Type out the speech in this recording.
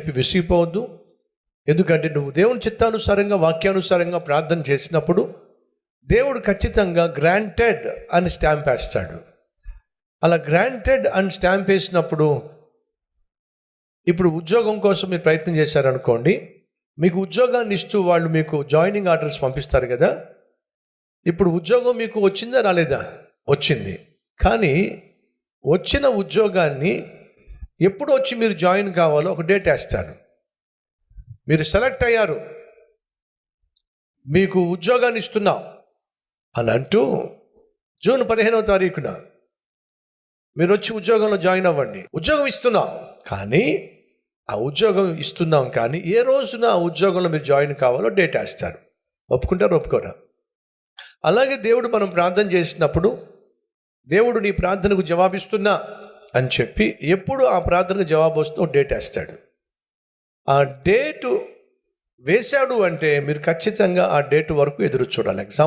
చెప్పి విసిగిపోవద్దు. ఎందుకంటే నువ్వు దేవుని చిత్తానుసారంగా వాక్యానుసారంగా ప్రార్థన చేసినప్పుడు దేవుడు ఖచ్చితంగా గ్రాంటెడ్ అని స్టాంప్ వేస్తాడు. అలా గ్రాంటెడ్ అని స్టాంప్ వేసినప్పుడు, ఇప్పుడు ఉద్యోగం కోసం మీరు ప్రయత్నం చేశారనుకోండి, మీకు ఉద్యోగాన్ని ఇస్తూ వాళ్ళు మీకు జాయినింగ్ ఆర్డర్స్ పంపిస్తారు కదా. ఇప్పుడు ఉద్యోగం మీకు వచ్చిందా రాలేదా? వచ్చింది. కానీ వచ్చిన ఉద్యోగాన్ని ఎప్పుడు వచ్చి మీరు జాయిన్ కావాలో ఒక డేట్ వేస్తారు. మీరు సెలెక్ట్ అయ్యారు, మీకు ఉద్యోగాన్ని ఇస్తున్నాం అని అంటూ జూన్ 15వ తారీఖున మీరు వచ్చి ఉద్యోగంలో జాయిన్ అవ్వండి. ఉద్యోగం ఇస్తున్నాం కానీ ఏ రోజున ఆ ఉద్యోగంలో మీరు జాయిన్ కావాలో డేట్ వేస్తారు. ఒప్పుకుంటారు, ఒప్పుకోరా? అలాగే దేవుడు మనం ప్రార్థన చేసినప్పుడు, దేవుడు నీ ప్రార్థనకు జవాబిస్తున్నా అని చెప్పి ఎప్పుడు ఆ ప్రార్థనకు జవాబు వస్తుందో డేట్ వేస్తాడు. ఆ డేటు వేశాడు అంటే మీరు ఖచ్చితంగా ఆ డేట్ వరకు ఎదురు చూడాలి. ఎగ్జాంపుల్